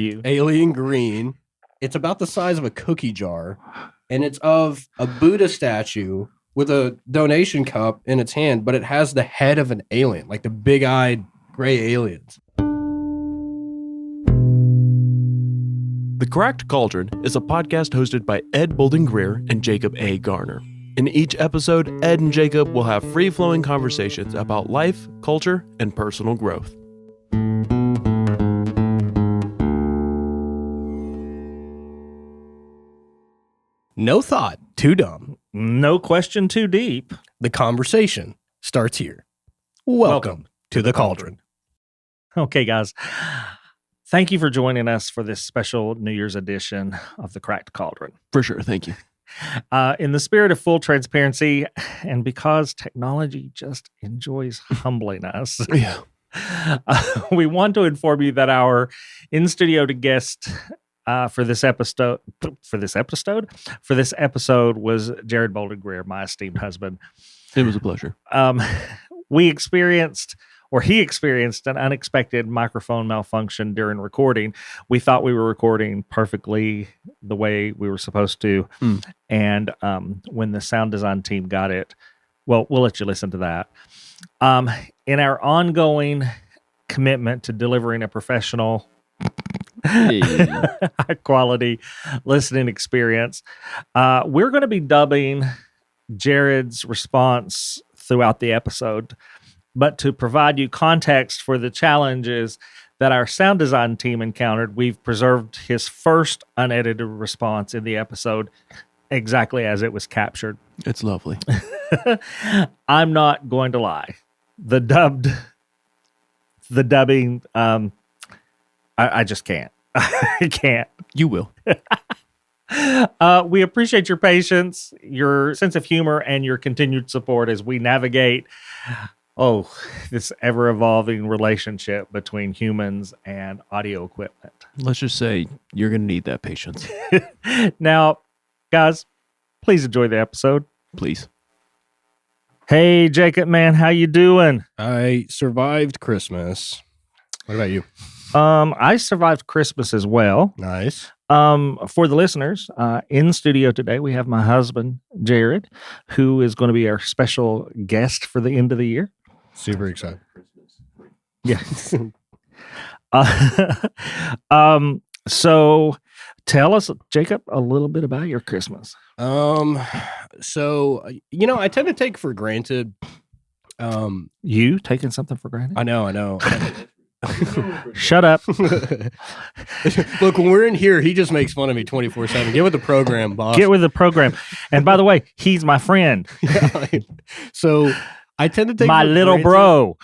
alien green. It's about the size of a cookie jar, and it's of a Buddha statue with a donation cup in its hand, but it has the head of an alien, like the big-eyed gray aliens. The Cracked Cauldron is a podcast hosted by Ed Bolden-Greer and Jacob A. Garner. In each episode, Ed and Jacob will have free-flowing conversations about life, culture, and personal growth. No thought too dumb. No question too deep. The conversation starts here. Welcome to the Cauldron. Okay, guys. Thank you for joining us for this special New Year's edition of the Cracked Cauldron. For sure, thank you. In the spirit of full transparency, and because technology just enjoys humbling us, we want to inform you that our in-studio guest for this episode was Jeryd Bolden-Greer, my esteemed husband. It was a pleasure. He experienced an unexpected microphone malfunction during recording. We thought we were recording perfectly the way we were supposed to. And when the sound design team got it, well, we'll let you listen to that. In our ongoing commitment to delivering a professional, high quality listening experience, we're going to be dubbing Jeryd's response throughout the episode. But to provide you context for the challenges that our sound design team encountered, we've preserved his first unedited response in the episode exactly as it was captured. It's lovely. I'm not going to lie. The dubbing, I just can't. I can't. You will. We appreciate your patience, your sense of humor, and your continued support as we navigate this ever-evolving relationship between humans and audio equipment. Let's just say you're going to need that patience. Now, guys, please enjoy the episode. Please. Hey, Jacob, man, how you doing? I survived Christmas. What about you? I survived Christmas as well. Nice. For the listeners, in studio today, we have my husband, Jeryd, who is going to be our special guest for the end of the year. Super excited. Yeah. So tell us, Jacob, a little bit about your Christmas. So, I tend to take for granted. You taking something for granted? I know. Shut up. Look, when we're in here, he just makes fun of me 24/7. Get with the program, boss. Get with the program. And by the way, he's my friend. So I tend to take my little bro.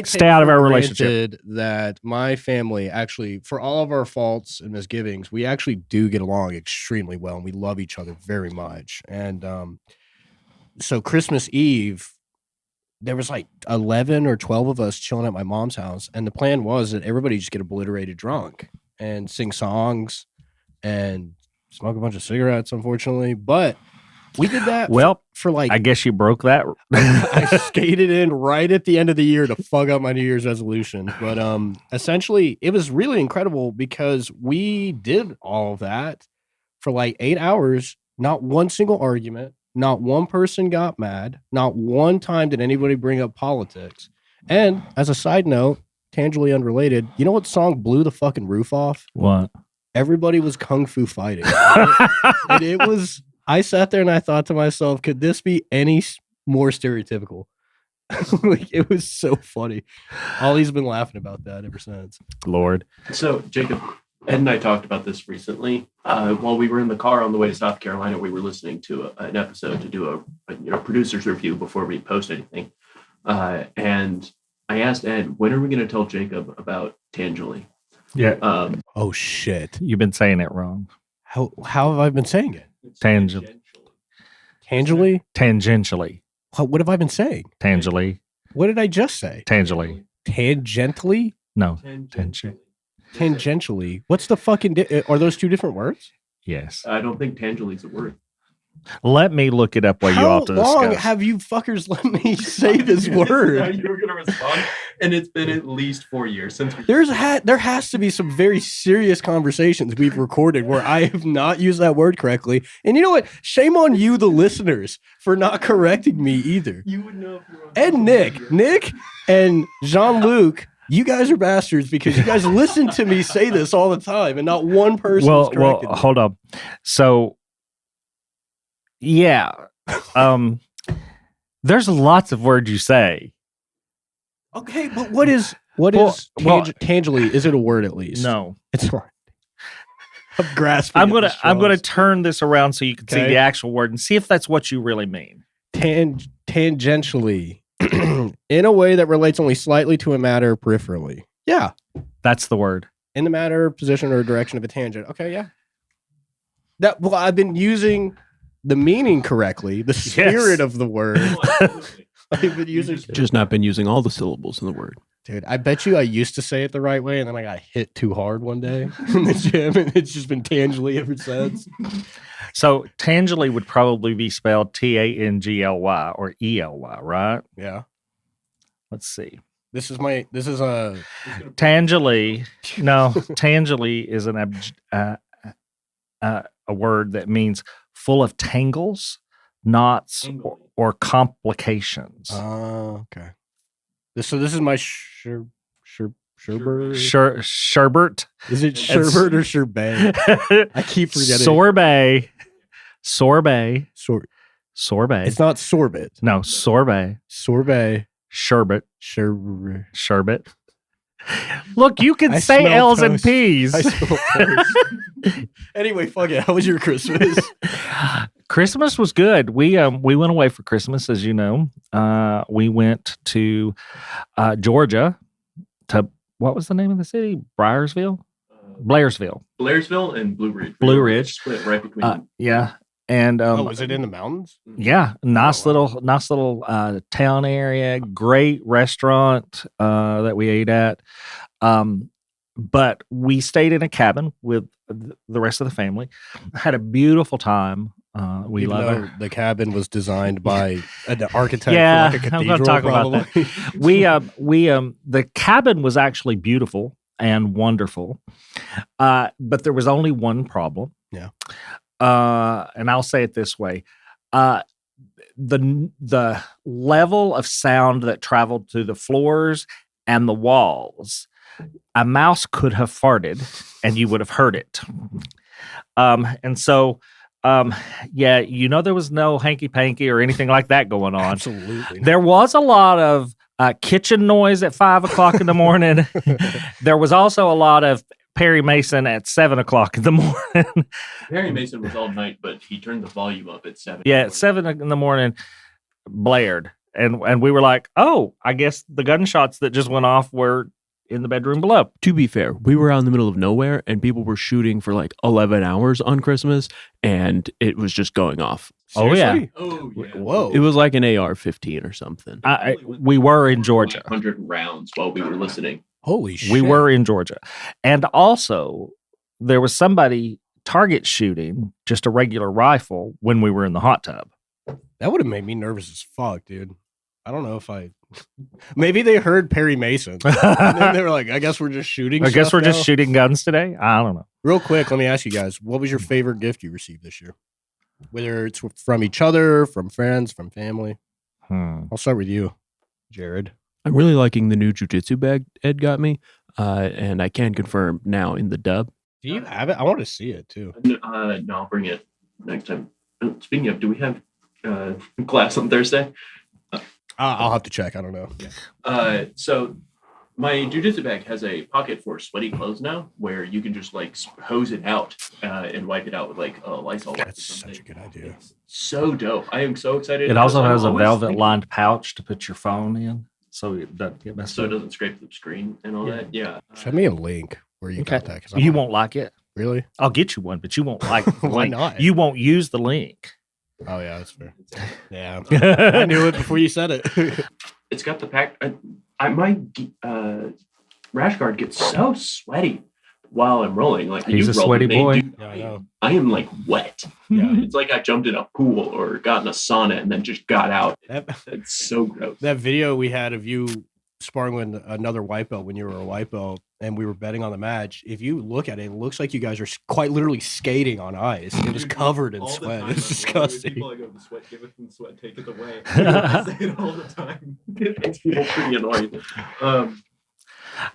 Stay out of our relationship. That my family actually, for all of our faults and misgivings, we actually do get along extremely well, and we love each other very much. And so Christmas Eve, there was like 11 or 12 of us chilling at my mom's house, and the plan was that everybody just get obliterated drunk and sing songs and smoke a bunch of cigarettes, unfortunately. But we did that for like... I guess you broke that. I skated in right at the end of the year to fuck up my New Year's resolution. But essentially, it was really incredible because we did all of that for like 8 hours, not one single argument. Not one person got mad. Not one time did anybody bring up politics. And as a side note, tangentially unrelated, you know what song blew the fucking roof off? What? Everybody was kung fu fighting. And it was, I sat there and I thought to myself, could this be any more stereotypical? Like, it was so funny. Ollie's been laughing about that ever since. Lord. So, Jacob, Ed and I talked about this recently. While we were in the car on the way to South Carolina, we were listening to an episode to do a producer's review before we post anything. And I asked Ed, when are we going to tell Jacob about tangentially? Yeah. Oh, shit. You've been saying it wrong. How have I been saying it? Tangentially. Tangentially. What have I been saying? Tangentially. What did I just say? Tangentially. Tangentially? No. Tangentially. Tangentially. What's the fucking... Are those two different words? Yes. I don't think tangentially is a word. Let me look it up while you all How long discuss. have you fuckers let me say this How word? you were going to respond, and it's been at least 4 years since we. There has to be some very serious conversations we've recorded where I have not used that word correctly. And you know what? Shame on you, the listeners, for not correcting me either. You would know if you were on And Nick and Jean-Luc, you guys are bastards because you guys listen to me say this all the time, and not one person is Well, correcting me. hold on. So, yeah, there's lots of words you say. Okay, but what is tangibly? Is it a word at least? No, it's not. I'm grasping. I'm at the gonna straws. turn this around so you can see Okay. the actual word and see if that's what you really mean. Tangentially, in a way that relates only slightly to a matter peripherally. Yeah, That's the word. in the matter, position, or direction of a tangent. Okay, yeah. I've been using the meaning correctly, the spirit of the word. I've been using. Just not been using all the syllables in the word. Dude, I bet you I used to say it the right way, and then I got hit too hard one day in the gym, and it's just been tangibly ever since. So tangibly would probably be spelled Tangly or ELY, right? Yeah. Let's see. This is a Tangibly, no, tangibly is a word that means full of tangles, knots, or complications. okay. This is my sherbet. Sherbet. Is it sherbet or sherbet? I keep forgetting. Sorbet. Sorbet. Sorbet. It's not sorbet. No, sorbet. Sorbet. Sherbet. Sherbet. Sherbet. Look, you can I say smell L's and toast. P's. I smell toast. Anyway, fuck it. How was your Christmas? Christmas was good. We went away for Christmas, as you know. We went to Georgia. To what was the name of the city? Blairsville Blairsville and Blue Ridge. Blue Ridge. Split right between. Yeah, and Was it in the mountains? yeah, nice little town area. Great restaurant that we ate at. But we stayed in a cabin with the rest of the family. Had a beautiful time. We Even love though it. the cabin was designed by an architect Yeah, for like a I'm cathedral. gonna talk about probably. We the cabin was actually beautiful and wonderful, but there was only one problem. Yeah. And I'll say it this way: the level of sound that traveled to the floors and the walls, a mouse could have farted, and you would have heard it. And so. Yeah, there was no hanky panky or anything like that going on. Absolutely. There was a lot of kitchen noise at 5 o'clock in the morning. There was also a lot of Perry Mason at 7 o'clock in the morning. Perry Mason was all night, but he turned the volume up at 7. Yeah, at 7 in the morning, blared. And we were like, oh, I guess the gunshots that just went off were in the bedroom below. To be fair, we were out in the middle of nowhere and people were shooting for like 11 hours on Christmas and it was just going off. Oh, yeah. Seriously? Oh, yeah. Whoa. It was like an AR-15 or something. We were in Georgia. 100 rounds while we were listening. Holy shit. We were in Georgia. And also, there was somebody target shooting just a regular rifle when we were in the hot tub. That would have made me nervous as fuck, dude. I don't know if maybe they heard Perry Mason. And then they were like, I guess we're just shooting. I guess stuff we're just now. shooting guns today. I don't know. Real quick, let me ask you guys, what was your favorite gift you received this year? Whether it's from each other, from friends, from family. I'll start with you, Jeryd. I'm really liking the new jujitsu bag Ed got me. And I can confirm now in the dub. Do you have it? I want to see it too. No, I'll bring it next time. Speaking of, do we have class on Thursday? I'll have to check. I don't know. So my jujitsu bag has a pocket for sweaty clothes now, where you can just like hose it out and wipe it out with like a Lysol. wipe or That's something. such a good idea. It's so dope. I am so excited. It also because has I'm a always velvet thinking- lined pouch to put your phone in so it doesn't get messed so it up. doesn't scrape the screen and all that. Yeah. Send me a link where you got that. 'Cause I You don't- won't like it. Really? I'll get you one, but you won't like the Why link. not? You won't use the link. Oh yeah, that's fair. Yeah, I knew it before you said it. It's got the pack. My rash guard gets so sweaty while I'm rolling. Like He's you a roll sweaty with me, boy. dude, Yeah, I know. I am like wet. Yeah. It's like I jumped in a pool or got in a sauna and then just got out. That, It's so gross. that video we had of you sparring with another white belt when you were a white belt and we were betting on the match, if you look at it, it looks like you guys are quite literally skating on ice. It was covered in sweat. It's disgusting. People I go, the sweat, give it from sweat, take it away. I say it all the time. It makes people pretty annoyed.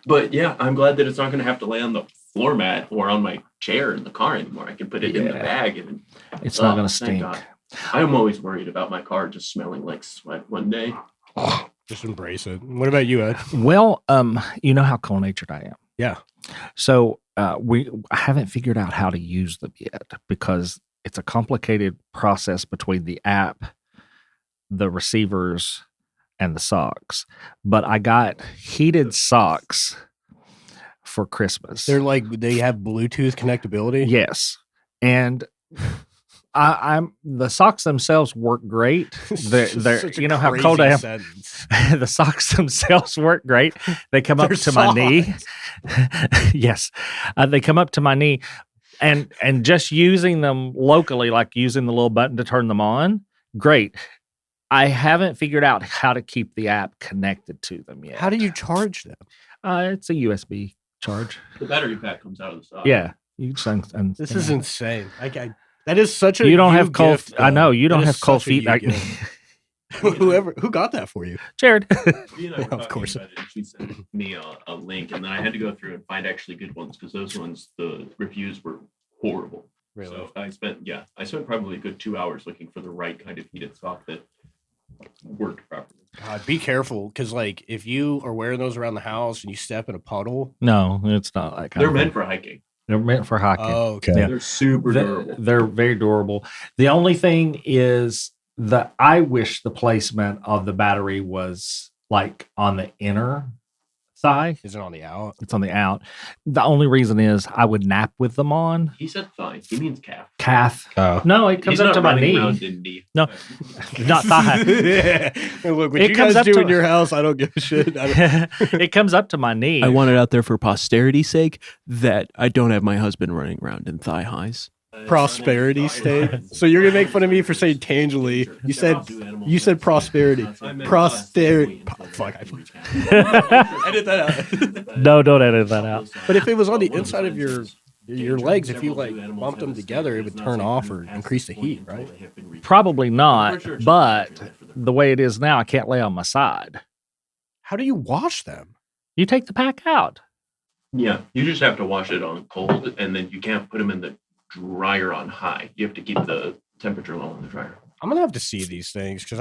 But yeah, I'm glad that it's not going to have to lay on the floor mat or on my chair in the car anymore. I can put it in the bag and It's not going to thank stink. God. I'm always worried about my car just smelling like sweat one day. Just embrace it. What about you, Ed? Well, you know how cold-natured I am. Yeah. So I haven't figured out how to use them yet because it's a complicated process between the app, the receivers, and the socks. But I got heated socks for Christmas. They're like, they have Bluetooth connectability. Yes. And I'm the socks themselves work great. They're you know how cold I am. Sentence. The socks themselves work great. They come up They're to my knee. soft. Yes, they come up to my knee, and just using them locally, like using the little button to turn them on, great. I haven't figured out how to keep the app connected to them yet. How do you charge them? It's a USB charge. The battery pack comes out of the side. Yeah, you just This is insane. That is such a you don't have cold. gift, I know though. you don't That is have cold such a feet you like me, gift. Who got that for you? Jared. Me and I were Of talking course. about it, and she sent me a link, and then I had to go through and find actually good ones because those ones, the reviews were horrible. Really? So I spent probably a good 2 hours looking for the right kind of heated sock that worked properly. God, be careful, because like if you are wearing those around the house and you step in a puddle. No, it's not like They're meant for hiking. They're meant for hockey. Oh, okay. Yeah. They're super durable. They're very durable. The only thing is that I wish the placement of the battery was like on the inner thigh. Is it on the out? It's on the out. The only reason is I would nap with them on. He said thigh. He means calf. Calf. Oh. No, it comes He's up not to my running knee. around in knee. No, not thigh. Hey, look, what It you comes guys up do to- in your house, I don't give a shit. It comes up to my knee. I want it out there for posterity's sake that I don't have my husband running around in thigh highs. Prosperity state. So you're gonna make fun of me for saying tangibly. You said prosperity. Prosperity. Fuck. Edit that out. No, don't edit that out. But if it was on the inside of your legs, if you like bumped them together, it would turn off or increase the heat, right? Probably not, but the way it is now, I can't lay on my side. How do you wash them? You take the pack out. Yeah, you just have to wash it on cold, and then you can't put them in the dryer on high. You have to keep the temperature low in the dryer. I'm gonna have to see these things because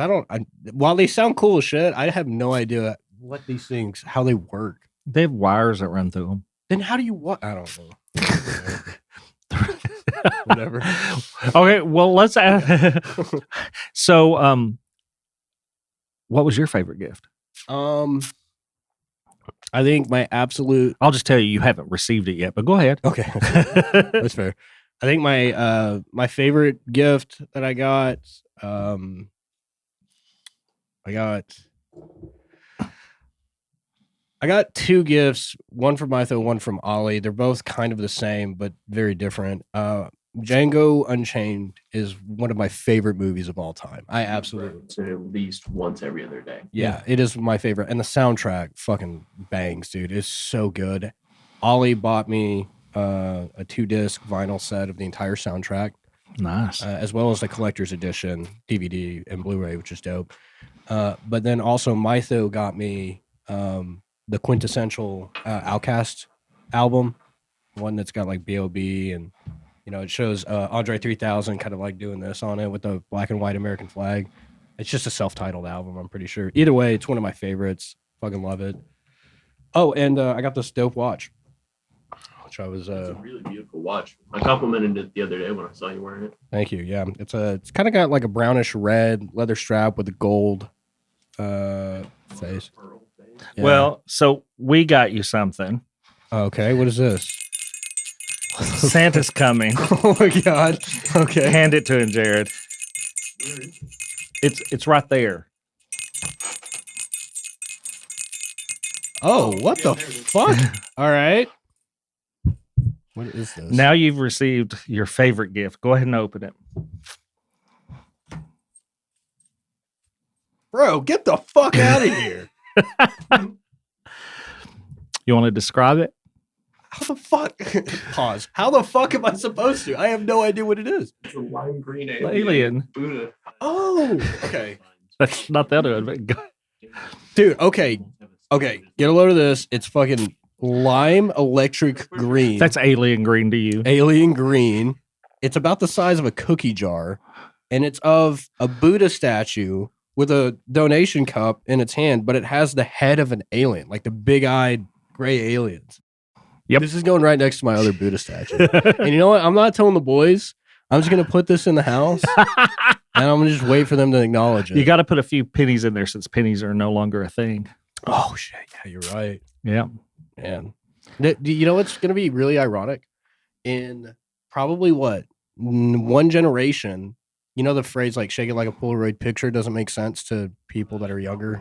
while they sound cool as shit, I have no idea what these things, how they work. They have wires that run through them. Then how do you I don't know. Whatever. Okay, well, let's add. So, what was your favorite gift? I think my absolute. I'll just tell you, you haven't received it yet, but go ahead. Okay, that's fair. I think my favorite gift that I got, I got two gifts, one from Mytho, one from Ollie. They're both kind of the same, but very different. Django Unchained is one of my favorite movies of all time. I absolutely, So at least once every other day. yeah, it is my favorite. And the soundtrack fucking bangs, dude. It's so good. Ollie bought me a 2-disc vinyl set of the entire soundtrack, Nice. as well as the collector's edition DVD and Blu-ray, which is dope. But then also Mytho got me the quintessential Outkast album, one that's got like B.O.B. and it shows Andre 3000 kind of like doing this on it with the black and white American flag. It's just a self-titled album, I'm pretty sure. Either way, it's one of my favorites. Fucking love it. Oh, and I got this dope watch, which I was. It's a really beautiful watch. I complimented it the other day when I saw you wearing it. Thank you. Yeah, it's kind of got like a brownish red leather strap with a gold face. Pearl face. Yeah. Well, so we got you something. Okay, what is this? Santa's coming. Oh my god. Okay. Hand it to him, Jared. It's right there. Oh, what the fuck? All right. What is this? Now you've received your favorite gift. Go ahead and open it. Bro, get the fuck out of here. You want to describe it? How the fuck? Pause. How the fuck am I supposed to? I have no idea what it is. It's a lime green Alien. Buddha. Oh, okay. That's not the other one. But Dude, okay. Get a load of this. It's fucking lime electric green. that's alien green to you. alien green. It's about the size of a cookie jar, and it's of a Buddha statue with a donation cup in its hand, but it has the head of an alien, like the big-eyed gray aliens. Yep. This is going right next to my other Buddha statue. And you know what? I'm not telling the boys. I'm just going to put this in the house, and I'm going to just wait for them to acknowledge it. You got to put a few pennies in there since pennies are no longer a thing. Oh, shit. Yeah, you're right. Yeah. Man. You know what's going to be really ironic? In probably one generation, you know the phrase like shake it like a Polaroid picture doesn't make sense to people that are younger.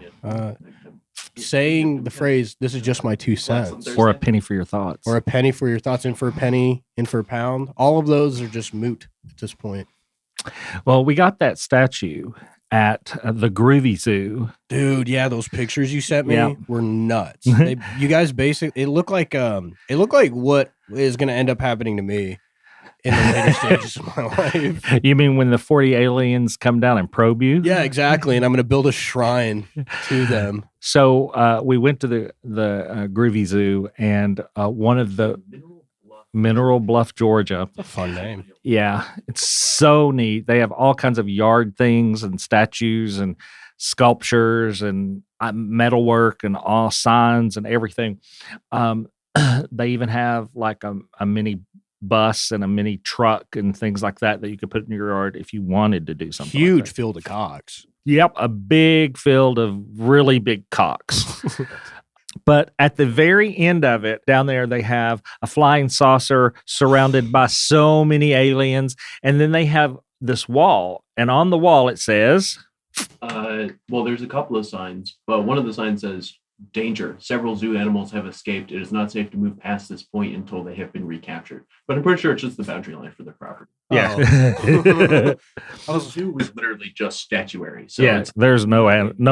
Saying the phrase, this is just my 2 cents. Or a penny for your thoughts. Or a penny for your thoughts, in for a penny, in for a pound. All of those are just moot at this point. Well, we got that statue at the Groovy Zoo. Dude, yeah, those pictures you sent me Yeah. were nuts. You guys basically, it looked like what is going to end up happening to me in the later stages of my life. You mean when the 40 aliens come down and probe you? Yeah, exactly. And I'm going to build a shrine to them. So we went to the Groovy Zoo, and one of the Mineral Bluff, Georgia. A fun name. Yeah, it's so neat. They have all kinds of yard things and statues and sculptures and metalwork and all signs and everything. They even have like a mini bus and a mini truck and things like that you could put in your yard if you wanted to do something. Huge like that. field of cocks. Yep, a big field of really big cocks. But at the very end of it, down there, they have a flying saucer surrounded by so many aliens. And then they have this wall. And on the wall, it says... Well, there's a couple of signs, but one of the signs says, danger. Several zoo animals have escaped. It is not safe to move past this point until they have been recaptured. But I'm pretty sure it's just the boundary line for the property. Yeah. The zoo was literally just statuary. So yeah, there's no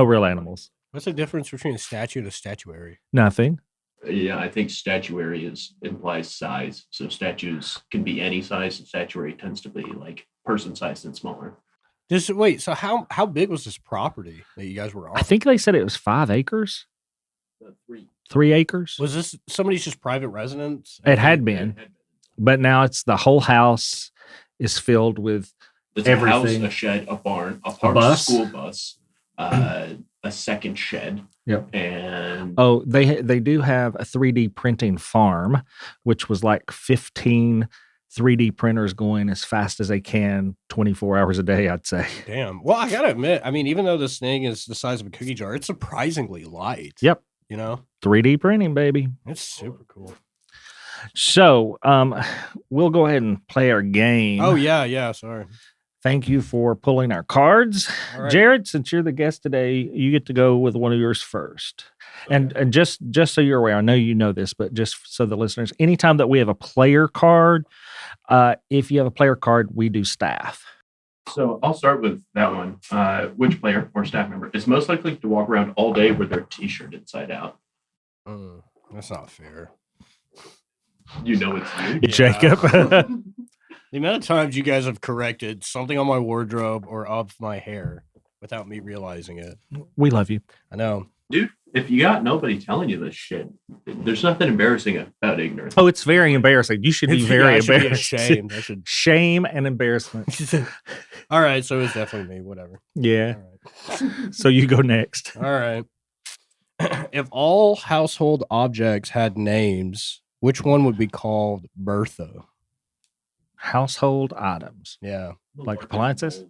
real animals. What's the difference between a statue and a statuary? Nothing. Yeah, I think statuary implies size. So statues can be any size, and statuary tends to be like person sized and smaller. Wait, so how big was this property that you guys were on? I think they said it was 5 acres. 3 acres. Was this somebody's just private residence? It had been, but now it's the whole house is filled with It's everything. A house, a shed, a barn, a bus? school bus, a second shed. Yep. And Oh, they do have a 3D printing farm, which was like 15 3D printers going as fast as they can 24 hours a day, I'd say. Damn. Well, I gotta admit, I mean, even though this thing is the size of a cookie jar, it's surprisingly light. Yep. You know, 3D printing, baby. it's super cool. So we'll go ahead and play our game. Oh yeah. Sorry. Thank you for pulling our cards. All right. Jeryd, since you're the guest today, you get to go with one of yours first. And just so you're aware, I know you know this, but just so the listeners, anytime that we have a player card, if you have a player card, we do staff. so I'll start with that one. Which player or staff member is most likely to walk around all day with their t-shirt inside out? That's not fair. You know it's you. Jacob. The amount of times you guys have corrected something on my wardrobe or of my hair without me realizing it. We love you. I know. Dude, if you got nobody telling you this shit, there's nothing embarrassing about ignorance. Oh, it's very embarrassing. You should be very I should be embarrassed. ashamed. I should. Shame and embarrassment. All right, so it's definitely me. Whatever. Yeah. All right. So you go next. All right. If all household objects had names, which one would be called Bertha? Household items. Yeah. Like appliances?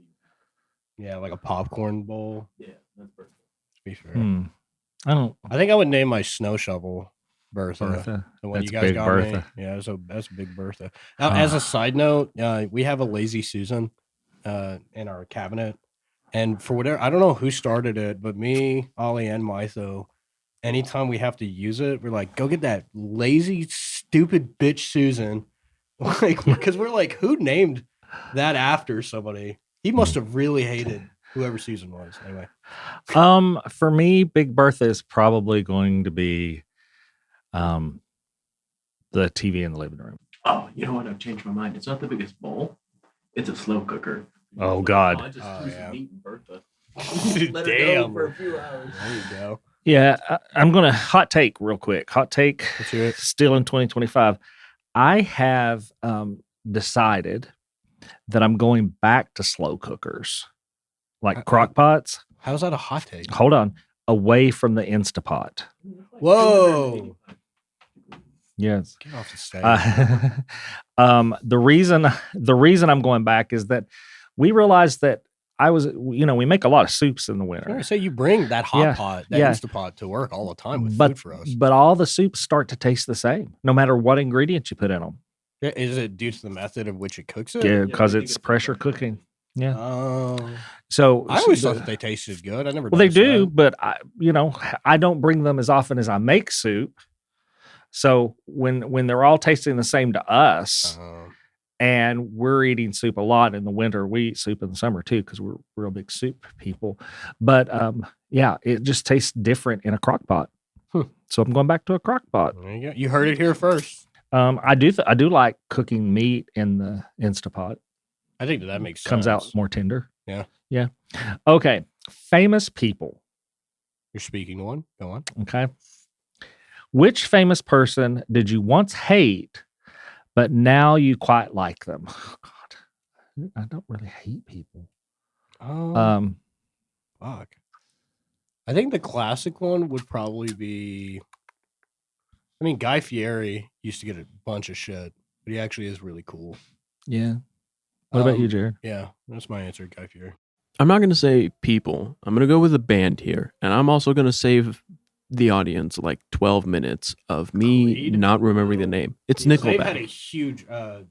Yeah, like a popcorn bowl. Yeah, that's perfect. To be fair. I don't. I think I would name my snow shovel Bertha. Bertha. The one That's you guys big got Bertha. me. Yeah, that's a big Bertha. Now, as a side note, we have a lazy Susan in our cabinet. And for whatever, I don't know who started it, but me, Ollie, and Mytho, anytime we have to use it, we're like, go get that lazy, stupid bitch Susan Like, because we're like, who named that after somebody? He must have really hated whoever Susan was. Anyway, For me, Big Bertha is probably going to be the TV in the living room. Oh, you know what? I've changed my mind. It's not the biggest bowl. It's a slow cooker. Oh, God. I just Oh, threw some yeah. meat in Bertha. Damn. Let her go for a few hours. There you go. Yeah, I'm going to hot take real quick. Hot take, Let's hear it. still in 2025. I have decided that I'm going back to slow cookers, like crock pots. How's that a hot take? Hold on, away from the Instapot. Whoa. Yes. Get off the stage. The reason I'm going back is that we realized that we make a lot of soups in the I was winter, gonna say you bring that hot Yeah, pot, that yeah. Instapot to work all the time with but food for us. but all the soups start to taste the same, no matter what ingredients you put in them. Yeah, is it due to the method of which it cooks it? Yeah, we because think it's it's pressure pressure cooking. Yeah. Oh, So I always the- thought that they tasted good. I never. Well, they noticed do, that. but I don't bring them as often as I make soup. So when they're all tasting the same to us, and we're eating soup a lot in the winter, we eat soup in the summer too because we're real big soup people. But yeah, it just tastes different in a crock pot. So I'm going back to a crock pot. There you go. You heard it here first. I do like cooking meat in the Instapot. I think that makes sense. Comes out more tender. Yeah. Yeah. Okay. Famous people. You're speaking one. Go on. Okay. Which famous person did you once hate, but now you quite like them? Oh, God, I don't really hate people. Fuck. I think the classic one would probably be. I mean, Guy Fieri used to get a bunch of shit, but he actually is really cool. Yeah. What about you, Jeryd? Yeah, that's my answer, Guy Fieri. I'm not going to say people. I'm going to go with a band here. And I'm also going to save the audience like 12 minutes of me Creed? not remembering the name. It's They've had a Nickelback. huge.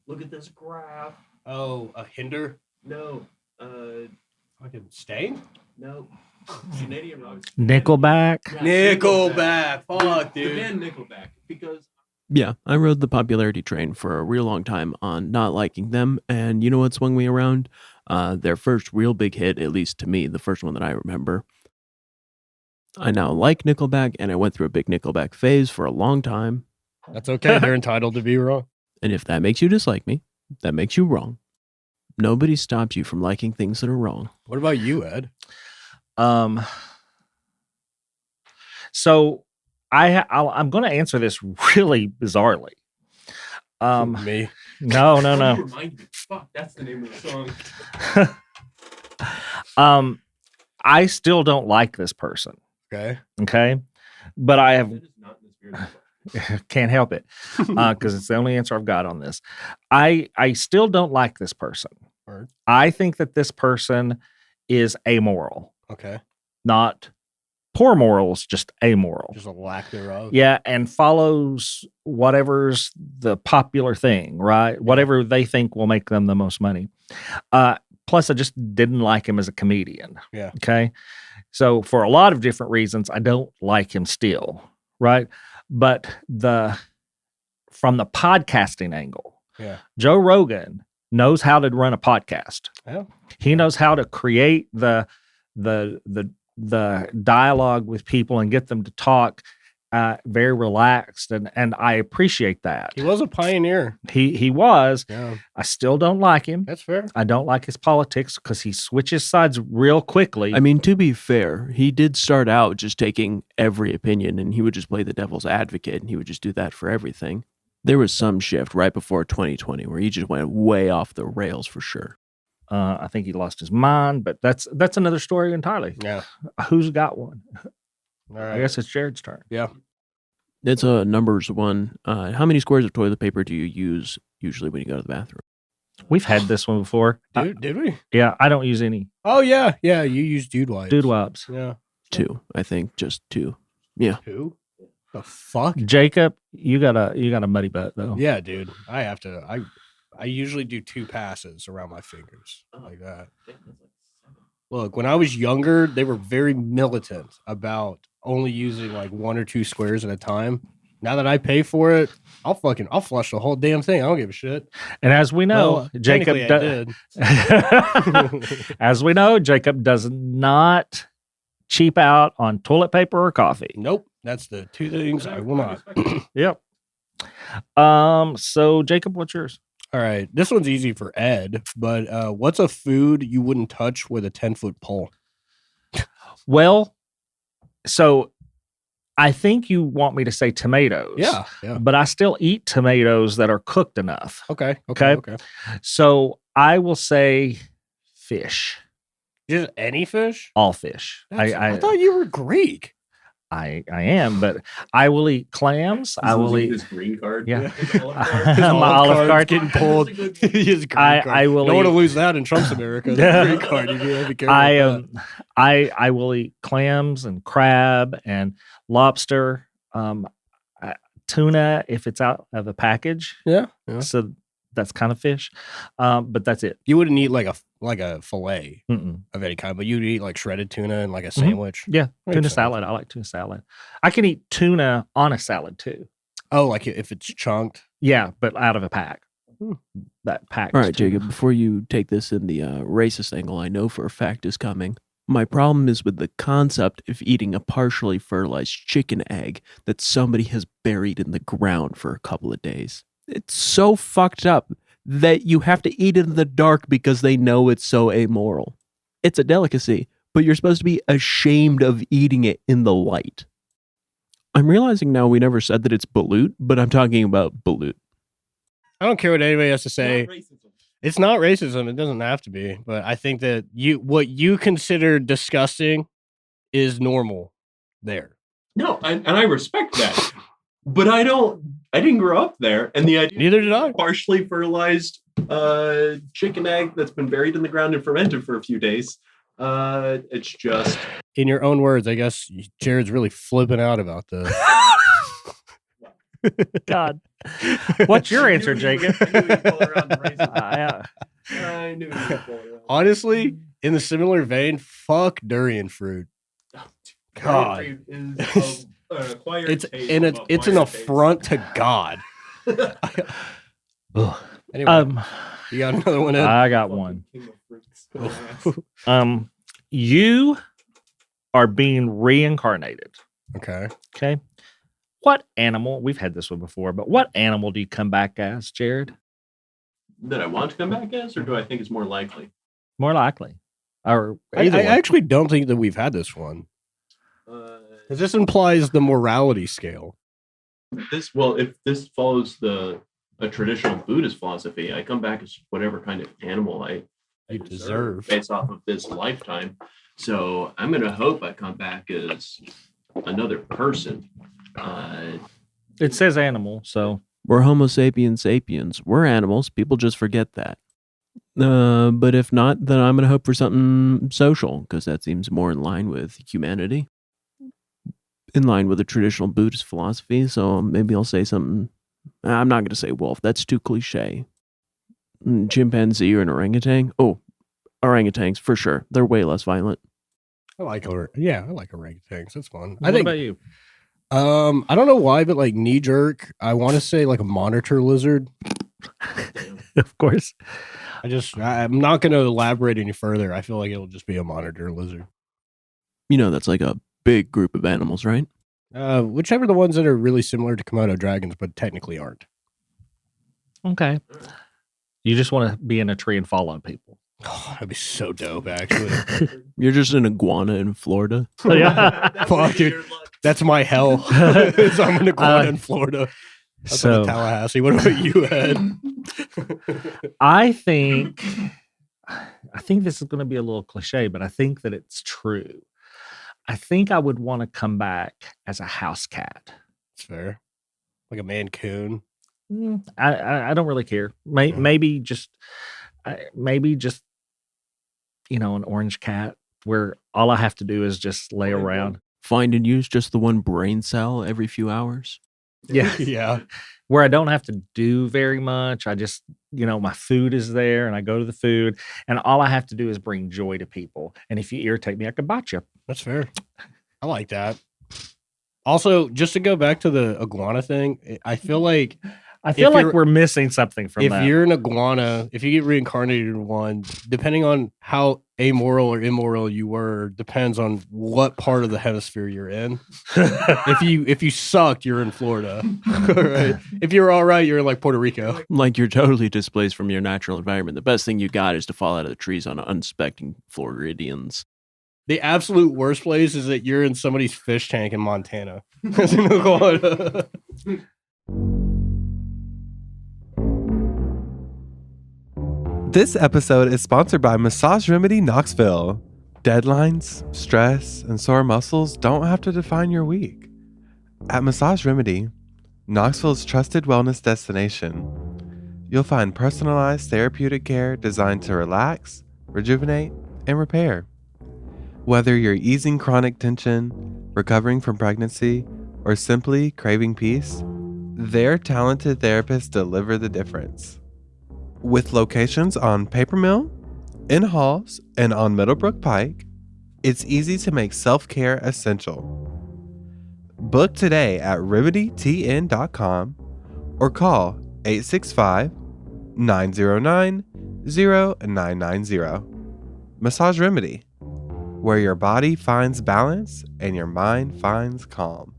Look at this graph. Oh, a hinder. No. Fucking Stain. No. Canadian rock. Nickelback. Nickelback. Fuck, The dude. band Nickelback. Because Yeah, I rode the popularity train for a real long time on not liking them. And you know what swung me around? Their first real big hit, at least to me, the first one that I remember. I now like Nickelback, and I went through a big Nickelback phase for a long time. That's okay. They're entitled to be wrong. And if that makes you dislike me, that makes you wrong. Nobody stops you from liking things that are wrong. What about you, Ed? So I'm going to answer this really bizarrely. Me. No. You remind me. Fuck, that's the name of the song. I still don't like this person. Okay. Okay. But I have That is not in the spirit of the song. can't help it because it's the only answer I've got on this. I still don't like this person. Word. I think that this person is amoral, Okay. not poor morals, just amoral. Just a lack thereof. Yeah, and follows whatever's the popular thing, right? Whatever they think will make them the most money. Plus, I just didn't like him as a comedian. Yeah. Okay. So for a lot of different reasons, I don't like him still, right? But from the podcasting angle, Yeah. Joe Rogan knows how to run a podcast. Yeah. He knows how to create the dialogue with people and get them to talk very relaxed, and I appreciate that. He was a pioneer. He was. Yeah. I still don't like him. That's fair. I don't like his politics because he switches sides real quickly. I mean, to be fair, he did start out just taking every opinion and he would just play the devil's advocate and he would just do that for everything. There was some shift right before 2020 where he just went way off the rails for sure. I think he lost his mind, but that's another story entirely. Yeah. Who's got one? All I right. guess it's Jared's turn. Yeah. It's a numbers one. How many squares of toilet paper do you use usually when you go to the bathroom? We've had this one before. Did we? Yeah, I don't use any Oh yeah. Yeah. You use dude wipes. dude wipes. Yeah. 2, I think, just 2. Yeah. Who? The fuck? Jacob, you got a muddy butt though. Yeah, dude. I have to. I usually do 2 passes around my fingers like that. Look, when I was younger, they were very militant about only using like 1 or 2 squares at a time. Now that I pay for it, I'll flush the whole damn thing. I don't give a shit. And as we know, Well, Jacob technically I did. as we know, Jacob does not cheap out on toilet paper or coffee. Nope. That's the two things I will not. Yep. So Jacob, what's yours? All right. This one's easy for Ed, but what's a food you wouldn't touch with a 10-foot pole? Well, so I think you want me to say tomatoes. Yeah. But I still eat tomatoes that are cooked enough. Okay. So I will say fish. Just any fish? All fish. I thought you were Greek. I am, but I will eat clams. I will eat his green card. Yeah. His My olive card. getting pulled. His green card. I will Don't want to eat- lose that in Trump's America. The green card. You gotta be careful with that. I will eat clams and crab and lobster, tuna if it's out of a package. Yeah. So that's kind of fish, but that's it. You wouldn't eat like a fillet Mm-mm. of any kind, but you'd eat like shredded tuna and like a sandwich. Yeah, Makes tuna sense. salad. I like tuna salad. I can eat tuna on a salad too. Oh, like if it's chunked. Yeah, but out of a pack. That pack. All right, Jacob, before you take this in the racist angle, I know for a fact is coming. My problem is with the concept of eating a partially fertilized chicken egg that somebody has buried in the ground for a couple of days. It's so fucked up that you have to eat it in the dark because they know it's so amoral. It's a delicacy, but you're supposed to be ashamed of eating it in the light. I'm realizing now we never said that it's balut, but I'm talking about balut. I don't care what anybody has to say. It's not racism. It doesn't have to be. But I think that what you consider disgusting is normal there. No, and I respect that. But I didn't grow up there. And the idea Neither did I. of partially fertilized chicken egg that's been buried in the ground and fermented for a few days. It's just In your own words, I guess Jared's really flipping out about this. God. What's your answer, Jacob? I knew he was going around. Honestly, in the similar vein, fuck durian fruit. God. It's an affront to God. Anyway, you got another one, Ed? I got one. You are being reincarnated. Okay. Okay. What animal? We've had this one before, but what animal do you come back as, Jared? That I want to come back as, or do I think it's more likely? More likely, or I either one. actually don't think that we've had this one. 'Cause this implies the morality scale. If this follows a traditional Buddhist philosophy, I come back as whatever kind of animal I You deserve. based off of this lifetime. So I'm going to hope I come back as another person. It says animal, so We're Homo sapiens sapiens. We're animals. People just forget that. But if not, then I'm going to hope for something social because that seems more in line with humanity, in line with the traditional Buddhist philosophy. So maybe I'll say something. I'm not going to say wolf. That's too cliche. Chimpanzee or an orangutan? Oh, orangutans for sure. They're way less violent. I like orangutans. That's fun. what about you? I don't know why, but like knee jerk, I want to say like a monitor lizard. Of course. I'm not going to elaborate any further. I feel like it'll just be a monitor lizard. You know, that's like a big group of animals, right? Whichever the ones that are really similar to Komodo dragons, but technically aren't. Okay. You just want to be in a tree and fall on people. Oh, that'd be so dope, actually. You're just an iguana in Florida. Yeah. Fuck, dude. That's my hell. So I'm going to go in Florida. That's So in Tallahassee. What about you, Ed? I think this is going to be a little cliche, but I think that it's true. I think I would want to come back as a house cat. That's fair. Like a Mancoon. I don't really care. Maybe just an orange cat where all I have to do is just lay around. Find and use just the one brain cell every few hours. Yeah. Yeah. Where I don't have to do very much. I just, my food is there and I go to the food and all I have to do is bring joy to people. And if you irritate me, I can bite you. That's fair. I like that. Also, just to go back to the iguana thing, I feel like we're missing something from if that. you're an iguana, if you get reincarnated in one, depending on how amoral or immoral you were, depends on what part of the hemisphere you're in. if you sucked, you're in Florida. Right? If you're all right, you're in like Puerto Rico. Like you're totally displaced from your natural environment. The best thing you got is to fall out of the trees on unsuspecting Floridians. The absolute worst place is that you're in somebody's fish tank in Montana. As an iguana. This episode is sponsored by Massage Remedy Knoxville. Deadlines, stress, and sore muscles don't have to define your week. At Massage Remedy, Knoxville's trusted wellness destination, you'll find personalized therapeutic care designed to relax, rejuvenate, and repair. Whether you're easing chronic tension, recovering from pregnancy, or simply craving peace, their talented therapists deliver the difference. With locations on Paper Mill, in Halls, and on Middlebrook Pike, it's easy to make self-care essential. Book today at remedytn.com or call 865-909-0990. Massage Remedy, where your body finds balance and your mind finds calm.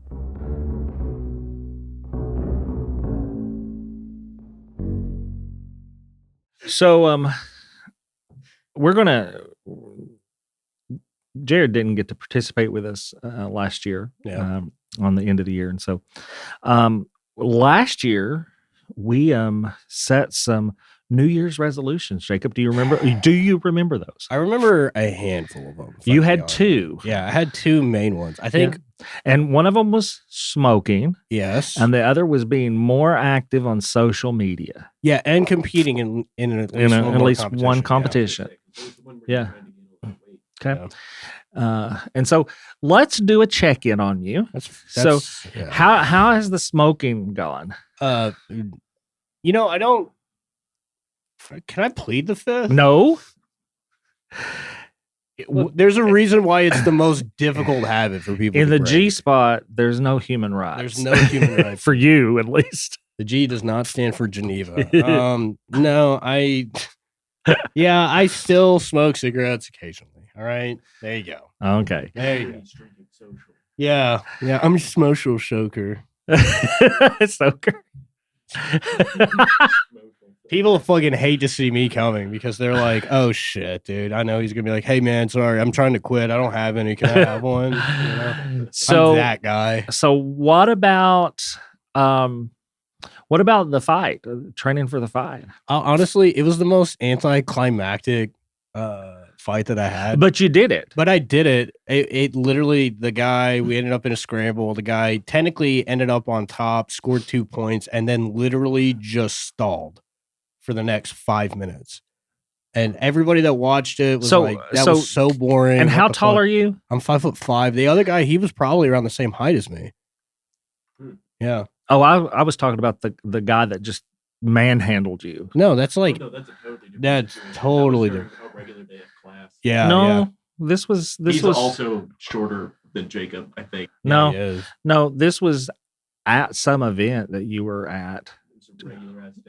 So, we're gonna. Jeryd didn't get to participate with us last year, on the end of the year, and so last year we set some New Year's resolutions. Jacob, do you remember? Do you remember those? I remember a handful of them. You had two. Yeah, I had two main ones. I think, and one of them was smoking. yes, And the other was being more active on social media. yeah, and competing in at least one competition. Yeah. Okay. And so let's do a check-in on you. So how has the smoking gone? I don't. Can I plead the fifth? No. Well, there's a reason why it's the most difficult habit for people. In to the break. G spot, there's no human rights. There's no human rights for you, at least. The G does not stand for Geneva. No, I still smoke cigarettes occasionally. All right, there you go. Okay, there you go. Yeah, I'm a social choker. Stoker. People fucking hate to see me coming because they're like, "Oh shit, dude! I know he's gonna be like, hey man, sorry, I'm trying to quit. I don't have any. Can I have one?" So I'm that guy. So what about the fight? Training for the fight? Honestly, it was the most anticlimactic fight that I had. But you did it. But I did it. It literally, the guy, we ended up in a scramble. The guy technically ended up on top, scored 2 points, and then literally just stalled for the next 5 minutes. And everybody that watched it was was so boring. And how tall are you? I'm 5'5". The other guy, he was probably around the same height as me. Yeah. Oh, I was talking about the guy that just manhandled you. No, that's like that's a totally different. That's totally different. A regular day of class. Yeah. No, yeah. this was also shorter than Jacob, I think. No, Yeah, no, this was at some event that you were at.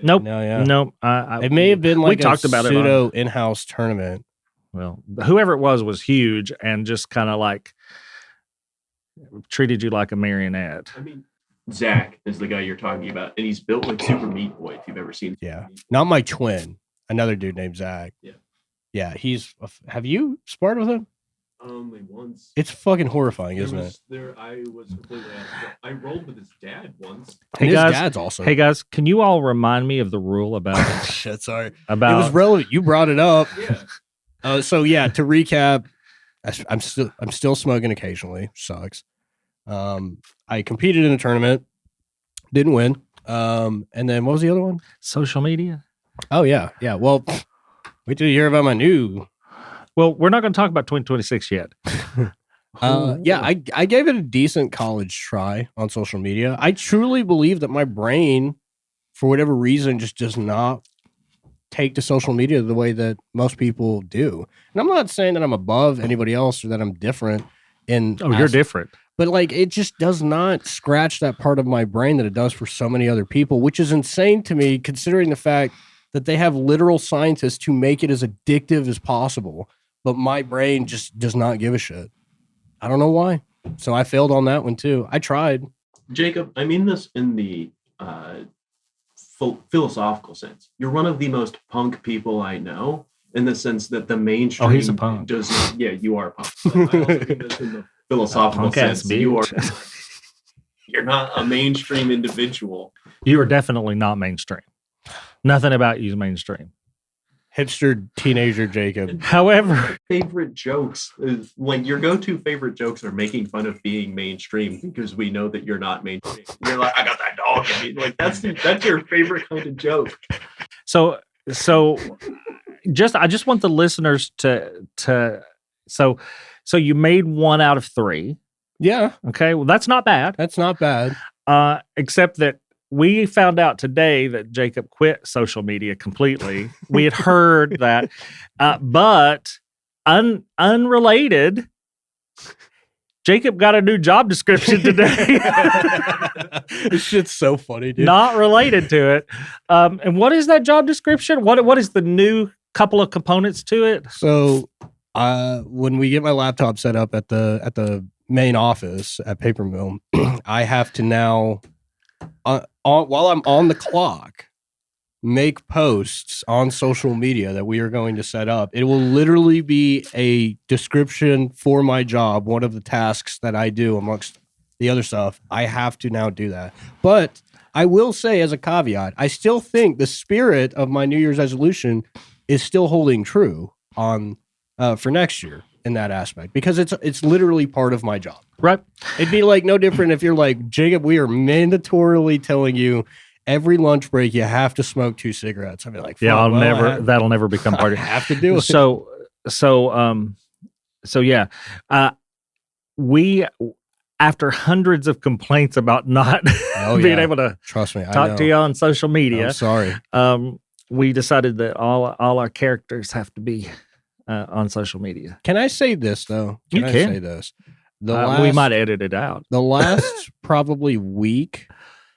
Nope. No, yeah. Nope. It may have been like we talked about pseudo in-house tournament. Well, whoever it was huge and just kind of like treated you like a marionette. I mean, Zach is the guy you're talking about, and he's built like Super Meat Boy. If you've ever seen, Yeah, not my twin. Another dude named Zach. Yeah. He's. Have you sparred with him? Only once. It's fucking horrifying, isn't it? I was completely. I rolled with his dad once. And his guys, dad's also. Hey guys, can you all remind me of the rule about Shit, sorry. about It was relevant. You brought it up. Yeah. So yeah, to recap, I'm still smoking occasionally. Sucks. I competed in a tournament, didn't win. And then what was the other one? social media? Oh yeah. Well, wait till you hear about my new. Well, we're not going to talk about 2026 yet. I gave it a decent college try on social media. I truly believe that my brain, for whatever reason, just does not take to social media the way that most people do. And I'm not saying that I'm above anybody else or that I'm different. You're different. But like, it just does not scratch that part of my brain that it does for so many other people, which is insane to me, considering the fact that they have literal scientists to make it as addictive as possible. But my brain just does not give a shit. I don't know why. So I failed on that one too. I tried. Jacob, I mean this in the philosophical sense. You're one of the most punk people I know, in the sense that the mainstream he's a punk. does not. Yeah, you are a punk. But I also mean this in the philosophical sense. You're not a mainstream individual. You are definitely not mainstream. Nothing about you is mainstream. Hipster teenager Jacob. However, Favorite jokes is like your go-to favorite jokes are making fun of being mainstream because we know that you're not mainstream. You're like, I got that dog in me. Like that's your favorite kind of joke. So I just want the listeners to so you made 1 out of 3. Yeah, Okay. Well, that's not bad. that's not bad. Except that we found out today that Jacob quit social media completely. We had heard that, but unrelated, Jacob got a new job description today. This shit's so funny, dude. Not related to it. And what is that job description? What is the new couple of components to it? So, when we get my laptop set up at the main office at Paper Mill, I have to now, while I'm on the clock, make posts on social media that we are going to set up. It will literally be a description for my job, one of the tasks that I do amongst the other stuff. I have to now do that. But I will say, as a caveat, I still think the spirit of my New Year's resolution is still holding true on for next year in that aspect, because it's literally part of my job. Right. It'd be like no different if you're like, Jacob, we are mandatorily telling you every lunch break you have to smoke 2 cigarettes. I'd be like, Yeah, well, that'll never become part of I it. have to do it. So yeah. We, after hundreds of complaints about not being able to Trust me, I talk know. to you on social media, I'm sorry. we decided that all our characters have to be on social media. Can I say this though? You I can. say this? We might edit it out. The last probably week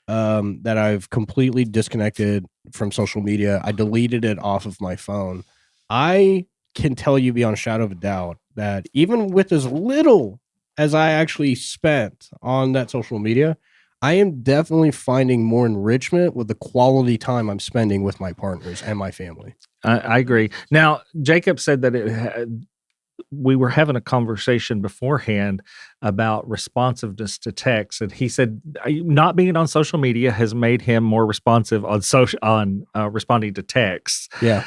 that I've completely disconnected from social media, I deleted it off of my phone. I can tell you beyond a shadow of a doubt that even with as little as I actually spent on that social media, I am definitely finding more enrichment with the quality time I'm spending with my partners and my family. I agree. Now, Jacob said that we were having a conversation beforehand about responsiveness to text, and he said not being on social media has made him more responsive on responding to texts. Yeah.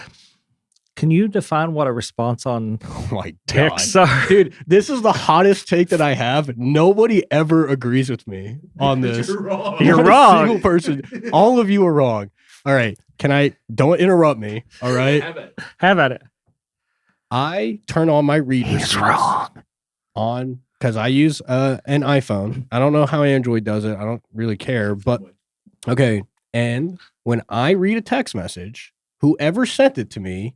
Can you define what a response on Oh my texts God. are? Dude, this is the hottest take that I have. Nobody ever agrees with me on this. You're wrong. You're Not wrong. A single person. All of you are wrong. All right. Don't interrupt me. All right. Have at it. I turn on my read He's receipts wrong. on because I use an iPhone. I don't know how Android does it. I don't really care. But okay. And when I read a text message, whoever sent it to me,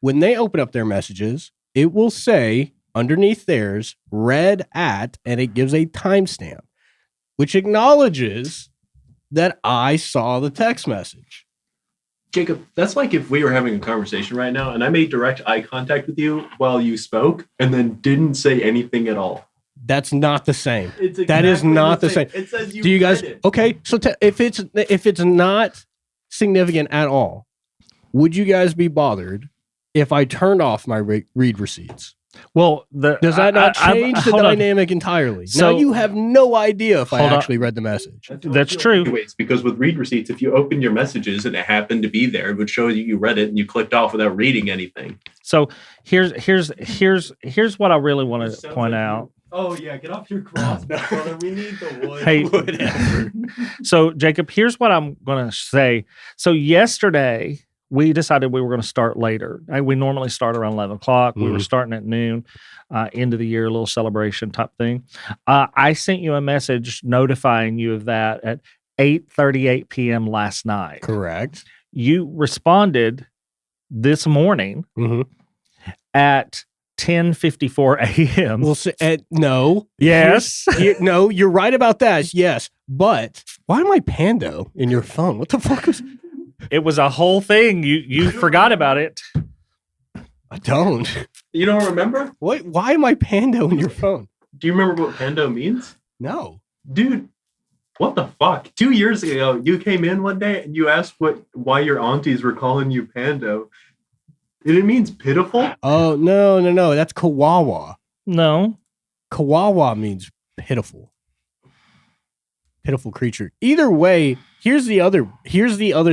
when they open up their messages, it will say underneath theirs, read at, and it gives a timestamp, which acknowledges that I saw the text message. Jacob, that's like if we were having a conversation right now and I made direct eye contact with you while you spoke and then didn't say anything at all. That's not the same. It's That is not the same. It says you Do you guys? read it. Okay, so if it's not significant at all, would you guys be bothered if I turned off my read receipts? Well, Does that not change the hold on. dynamic entirely? So- now you have no idea if I Hold on. actually read the message. That's true. Anyways, because with read receipts, if you opened your messages and it happened to be there, it would show you read it and you clicked off without reading anything. So here's what I really want to point out. Oh yeah, get off your cross, brother. We need the wood. Hey, Whatever. So Jacob, here's what I'm going to say. So yesterday we decided we were going to start later. We normally start around 11 o'clock. We were starting at noon, end of the year, a little celebration type thing. I sent you a message notifying you of that at 8:38 p.m. last night. Correct. You responded this morning Mhm. at 10:54 a.m. Well, no. Yes. No, you're right about that. Yes. But why am I Pando in your phone? What the fuck was... It was a whole thing. You forgot about it. I don't. You don't remember? What? Why am I Pando in your phone? Do you remember what pando means? No. Dude, what the fuck? 2 years ago, you came in one day and you asked why your aunties were calling you Pando. And it means pitiful? Oh, no. That's Kawawa. No. Kawawa means pitiful. Pitiful creature. Either way, here's the other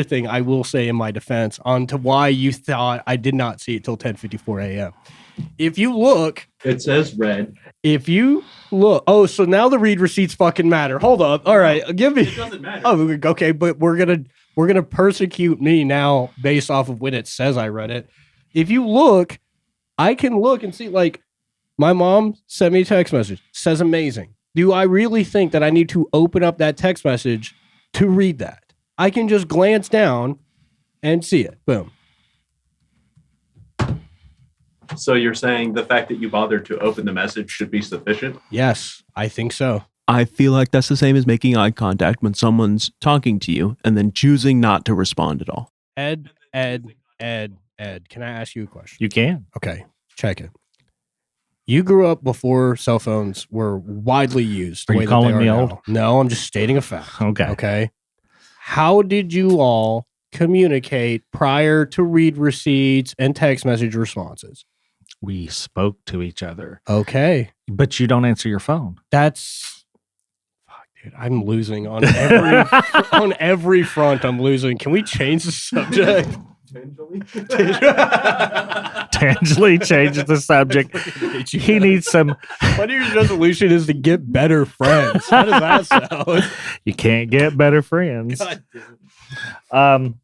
thing I will say in my defense on to why you thought I did not see it till 10:54 a.m. If you look, It says red. if you look, oh, so now the read receipts fucking matter. Hold up. All right, give me. It doesn't matter. Oh, okay, but we're gonna persecute me now based off of when it says I read it. If you look, I can look and see, like, my mom sent me a text message, says amazing. Do I really think that I need to open up that text message to read that? I can just glance down and see it. Boom. So you're saying the fact that you bothered to open the message should be sufficient? Yes, I think so. I feel like that's the same as making eye contact when someone's talking to you and then choosing not to respond at all. Ed, can I ask you a question? You can. Okay, check it. You grew up before cell phones were widely used. Are you calling me old? No, I'm just stating a fact. Okay. Okay. How did you all communicate prior to read receipts and text message responses? We spoke to each other, Okay. but you don't answer your phone. That's... Fuck, dude. I'm losing on every front. I'm losing. Can we change the subject? Tangibly changes the subject. He needs some. My New Year's resolution is to get better friends. How does that sound? You can't get better friends. God damn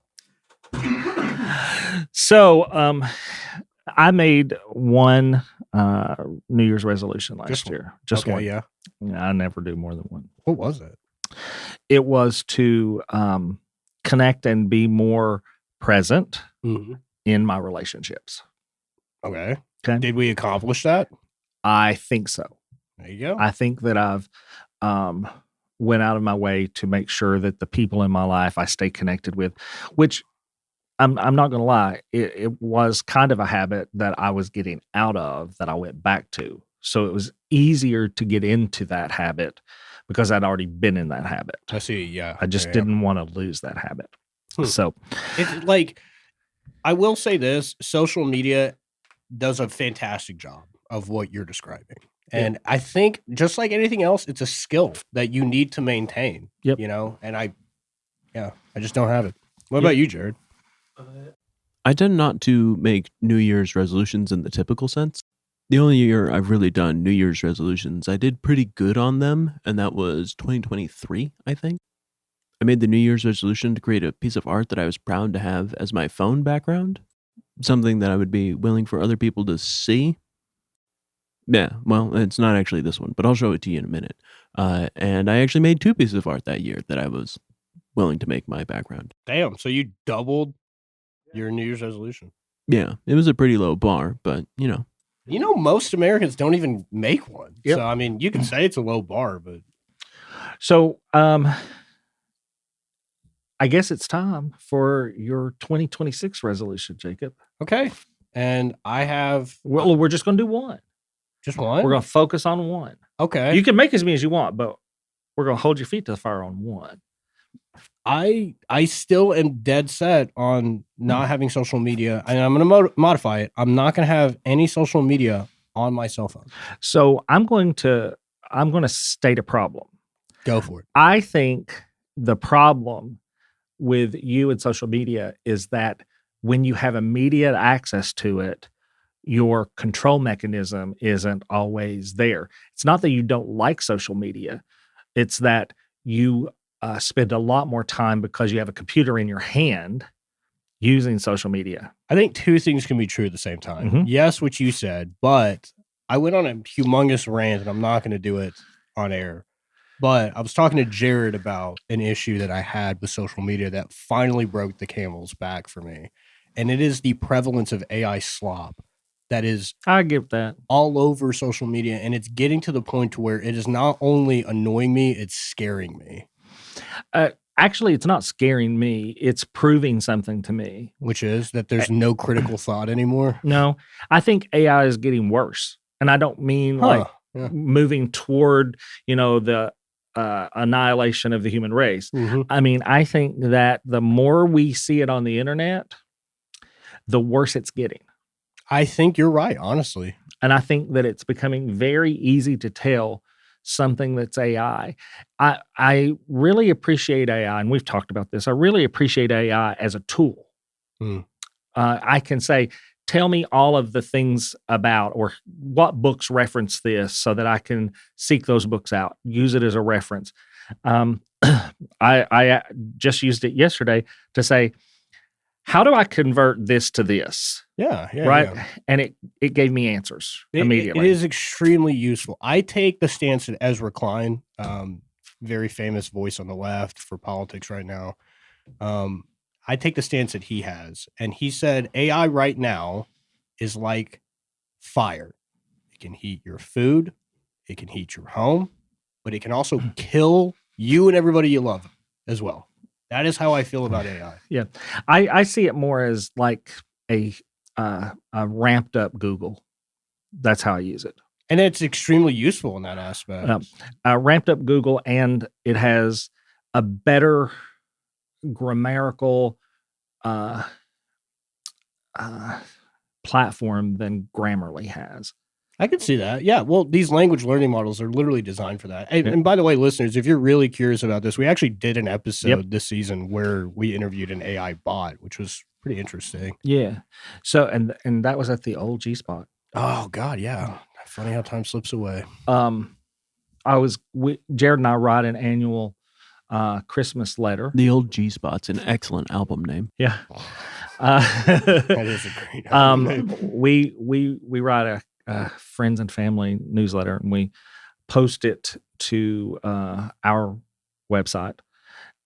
it. So, I made one New Year's resolution last year. Just Okay, one. yeah. I never do more than one. What was it? It was to connect and be more present in my relationships. Okay. Okay. Did we accomplish that? I think so. There you go. I think that I've went out of my way to make sure that the people in my life I stay connected with, which I'm not going to lie, it was kind of a habit that I was getting out of that I went back to. So it was easier to get into that habit because I'd already been in that habit. I see. Yeah. I just didn't want to lose that habit. So it's like, I will say this, social media does a fantastic job of what you're describing. And I think just like anything else, it's a skill that you need to maintain. Yep. You know, and I just don't have it. What about you, Jeryd? I tend not to make New Year's resolutions in the typical sense. The only year I've really done New Year's resolutions, I did pretty good on them, and that was 2023, I think. I made the New Year's resolution to create a piece of art that I was proud to have as my phone background, something that I would be willing for other people to see. Yeah, well, it's not actually this one, but I'll show it to you in a minute. And I actually made 2 pieces of art that year that I was willing to make my background. Damn. So you doubled your New Year's resolution. Yeah, it was a pretty low bar, but you know. You know, most Americans don't even make one. Yep. So, I mean, you can say it's a low bar, but... So, I guess it's time for your 2026 resolution, Jacob. Okay. And I have... Well, we're just going to do one. Just one? We're going to focus on one. Okay. You can make as many as you want, but we're going to hold your feet to the fire on one. I still am dead set on not having social media, and I'm going to modify it. I'm not going to have any social media on my cell phone. So I'm going to state a problem. Go for it. I think the problem with you and social media is that when you have immediate access to it, your control mechanism isn't always there. It's not that you don't like social media. It's that you spend a lot more time because you have a computer in your hand using social media. I think 2 things can be true at the same time. Mhm. Yes, what you said, but I went on a humongous rant, and I'm not going to do it on air. But I was talking to Jeryd about an issue that I had with social media that finally broke the camel's back for me. And it is the prevalence of AI slop that is I get that. all over social media, and it's getting to the point to where it is not only annoying me, it's scaring me. Actually, it's not scaring me. It's proving something to me. Which is that there's no critical thought anymore. No, I think AI is getting worse. And I don't mean like Yeah. moving toward, the annihilation of the human race. Mhm. I mean, I think that the more we see it on the internet, the worse it's getting. I think you're right, honestly. And I think that it's becoming very easy to tell something that's AI. I really appreciate AI, and we've talked about this. I really appreciate AI as a tool. Hmm. I can say, tell me all of the things about or what books reference this so that I can seek those books out, use it as a reference. I just used it yesterday to say, how do I convert this to this? Yeah. Right. Yeah. And it gave me answers immediately. It is extremely useful. I take the stance that Ezra Klein, very famous voice on the left for politics right now. I take the stance that he has. And he said AI right now is like fire. It can heat your food. It can heat your home. But it can also kill you and everybody you love as well. That is how I feel about AI. Yeah. I see it more as like a ramped up Google. That's how I use it. And it's extremely useful in that aspect. Ramped up Google, and it has a better grammatical platform than Grammarly has. I can see that. Yeah. Well, these language learning models are literally designed for that. And by the way, listeners, if you're really curious about this, we actually did an episode this season where we interviewed an AI bot, which was pretty interesting. Yeah. So, and that was at the old G Spot. Oh God. Yeah. Funny how time slips away. Jeryd and I write an annual Christmas letter. The Old G Spot's an excellent album name. Yeah. That is a great album name. We write a friends and family newsletter, and we post it to our website.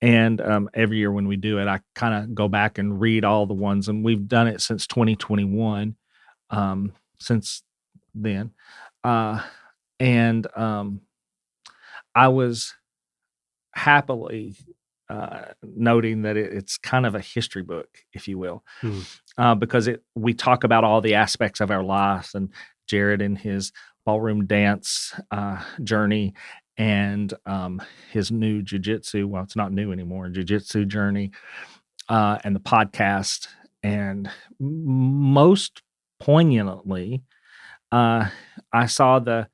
And every year when we do it, I kind of go back and read all the ones, and we've done it since 2021. Since then, I was happily noting that it's kind of a history book, if you will, because we talk about all the aspects of our lives, and Jeryd and his ballroom dance journey, and his new jiu-jitsu, well, it's not new anymore, jiu-jitsu journey, and the podcast, and most poignantly, I saw the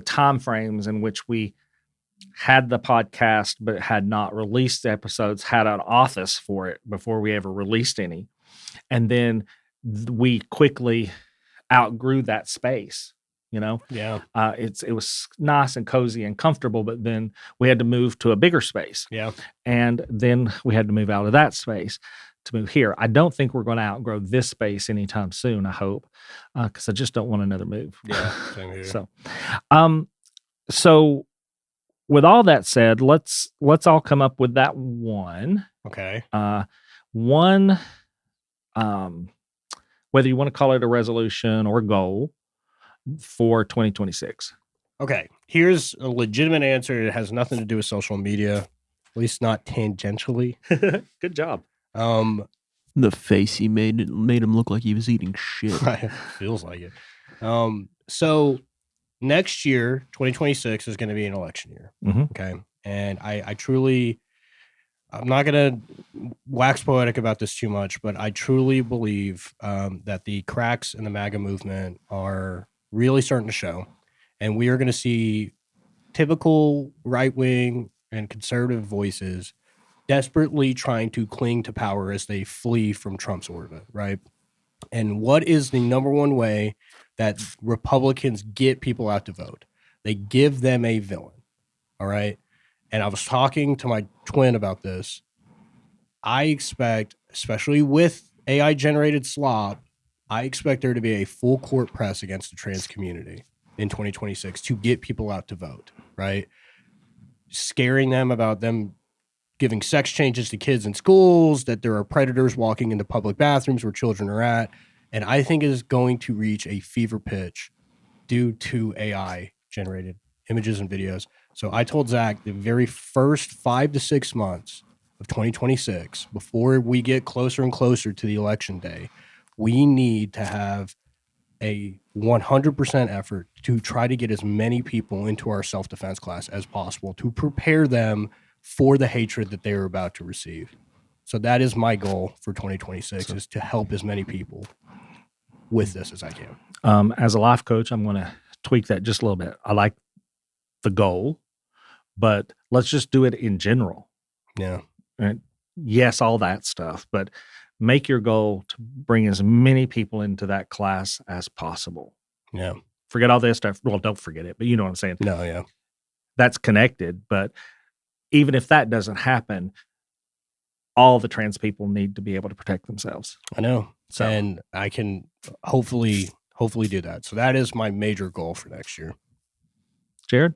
time frames in which we had the podcast but had not released episodes, had an office for it before we ever released any, and then we quickly outgrew that space. Yeah. It was nice and cozy and comfortable, but then we had to move to a bigger space. Yeah. And then we had to move out of that space to move here. I don't think we're going to outgrow this space anytime soon, I hope, because I just don't want another move. Yeah. Same here. So with all that said, let's all come up with that one. Okay. One, whether you want to call it a resolution or a goal for 2026. Okay. Here's a legitimate answer. It has nothing to do with social media, at least not tangentially. Good job. The face he made him look like he was eating shit. Feels like it. So next year, 2026 is going to be an election year. Mm-hmm. Okay. And I truly, I'm not going to wax poetic about this too much, but I truly believe that the cracks in the MAGA movement are really starting to show. And we are going to see typical right-wing and conservative voices desperately trying to cling to power as they flee from Trump's orbit, right? And what is the number one way that Republicans get people out to vote? They give them a villain, all right? And I was talking to my twin about this. I expect, especially with AI-generated slop, I expect there to be a full court press against the trans community in 2026 to get people out to vote, right? Scaring them about them giving sex changes to kids in schools, that there are predators walking into public bathrooms where children are at. and I think is going to reach a fever pitch due to AI generated images and videos. So I told Zach the very first 5 to 6 months of 2026, before we get closer and closer to the election day, we need to have a 100% effort to try to get as many people into our self-defense class as possible to prepare them for the hatred that they are about to receive. So that is my goal for 2026, is to help as many people with this as I can. As a life coach, I'm going to tweak that just a little bit. I like the goal, but let's just do it in general. Yeah. Right? Yes, all that stuff, but make your goal to bring as many people into that class as possible. Yeah. Forget all this stuff. Well, don't forget it, but you know what I'm saying? No, yeah. That's connected. But even if that doesn't happen, all the trans people need to be able to protect themselves. I know. So- And I can hopefully do that. So that is my major goal for next year. Jeryd?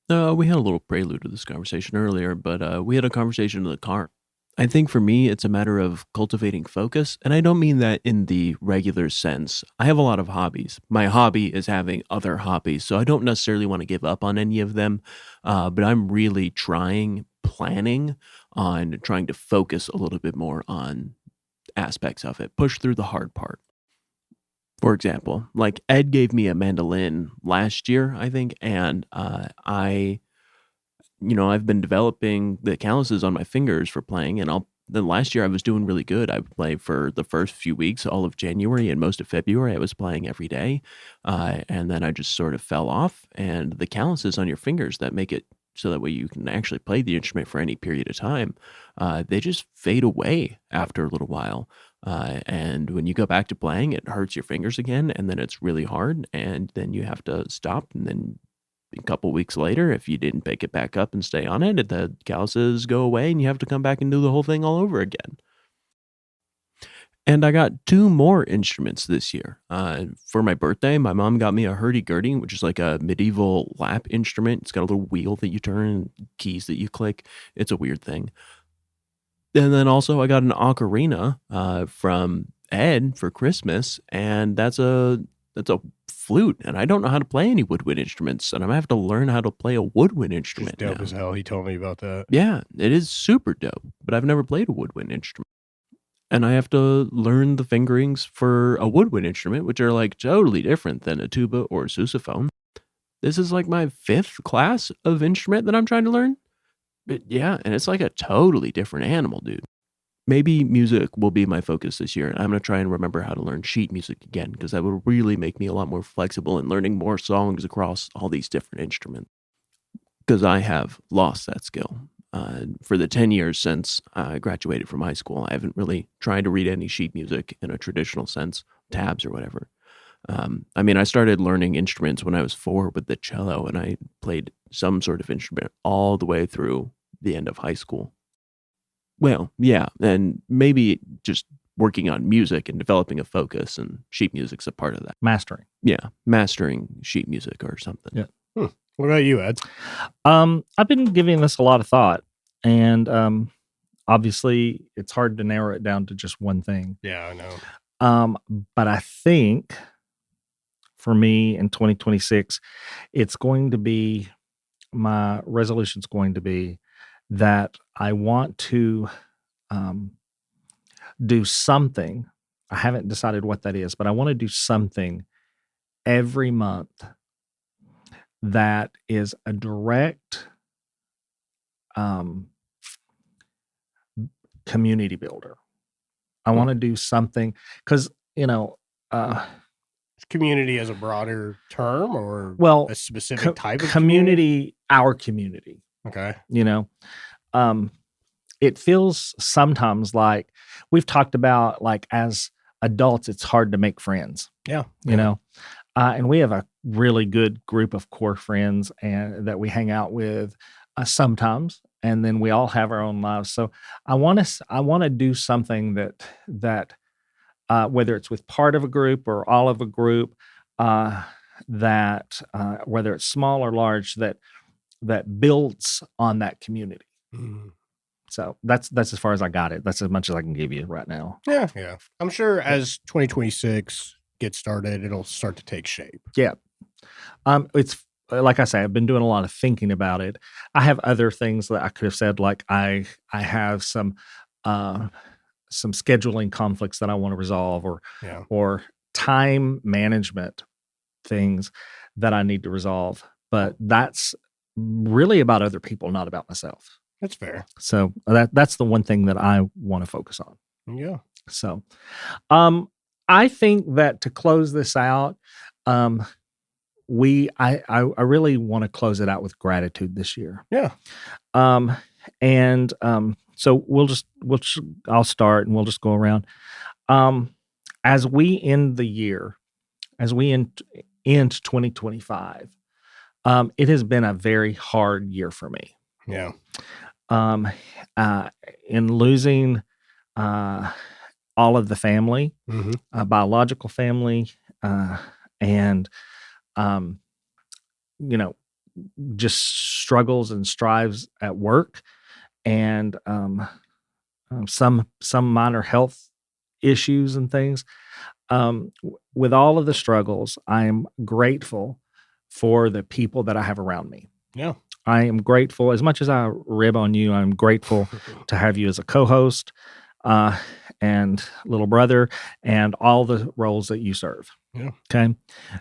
We had a little prelude to this conversation earlier, but we had a conversation in the car. I think for me, it's a matter of cultivating focus. And I don't mean that in the regular sense. I have a lot of hobbies. My hobby is having other hobbies. So I don't necessarily want to give up on any of them. But I'm really planning on trying to focus a little bit more on aspects of it, push through the hard part. For example, like Ed gave me a mandolin last year, I think, and I've been developing the calluses on my fingers for playing, and then last year I was doing really good. I would play for the first few weeks, all of January and most of February. I was playing every day, and then I just sort of fell off. And the calluses on your fingers that make it so that way you can actually play the instrument for any period of time, they just fade away after a little while. And when you go back to playing, it hurts your fingers again, and then it's really hard, and then you have to stop, and then a couple weeks later, if you didn't pick it back up and stay on it, the calluses go away and you have to come back and do the whole thing all over again. And I got 2 more instruments this year. For my birthday, my mom got me a hurdy-gurdy, which is like a medieval lap instrument. It's got a little wheel that you turn and keys that you click. It's a weird thing. And then also I got an ocarina from Ed for Christmas, and that's a flute, and I don't know how to play any woodwind instruments, and I'm gonna have to learn how to play a woodwind It's instrument dope now. as hell. He told me about that. Yeah, it is super dope, but I've never played a woodwind instrument. And I have to learn the fingerings for a woodwind instrument, which are like totally different than a tuba or a sousaphone. This is like my 5th class of instrument that I'm trying to learn. But yeah, and it's like a totally different animal, dude. Maybe music will be my focus this year. I'm going to try and remember how to learn sheet music again, because that would really make me a lot more flexible in learning more songs across all these different instruments. Because I have lost that skill. For the 10 years since I graduated from high school, I haven't really tried to read any sheet music in a traditional sense, tabs or whatever. I started learning instruments when I was 4 with the cello, and I played some sort of instrument all the way through the end of high school. Well, yeah, and maybe just working on music and developing a focus, and sheet music's a part of that. Mastering. Yeah, mastering sheet music or something. Yeah. What about you, Ed? I've been giving this a lot of thought, and obviously it's hard to narrow it down to just one thing. Yeah, I know. But I think for me in 2026, it's going to be, my resolution's going to be that I want to do something. I haven't decided what that is, but I want to do something every month that is a direct community builder. I want to do something because, Community as a broader term, or well, a specific type of community, our community. Okay. It feels sometimes like we've talked about, like, as adults, it's hard to make friends. Yeah. And we have a really good group of core friends and that we hang out with sometimes, and then we all have our own lives. So I want to do something that whether it's with part of a group or all of a group, that whether it's small or large, that builds on that community. Mhm. So that's as far as I got it. That's as much as I can give you right now. Yeah. I'm sure as 2026 gets started, it'll start to take shape. Yeah. It's like I say, I've been doing a lot of thinking about it. I have other things that I could have said, like I have some scheduling conflicts that I want to resolve, or time management things that I need to resolve. But that's really about other people, not about myself. That's fair. So that's the one thing that I want to focus on. Yeah. So, I think that to close this out, I really want to close it out with gratitude this year. Yeah. So I'll start and we'll just go around. As we end the year, as we end 2025, it has been a very hard year for me. Yeah. In losing all of the family, biological family, and just struggles and strives at work, and some minor health issues and things. With all of the struggles, I'm grateful for the people that I have around me. Yeah. I am grateful, as much as I rib on you, I'm grateful to have you as a co-host and little brother and all the roles that you serve. Yeah. Okay.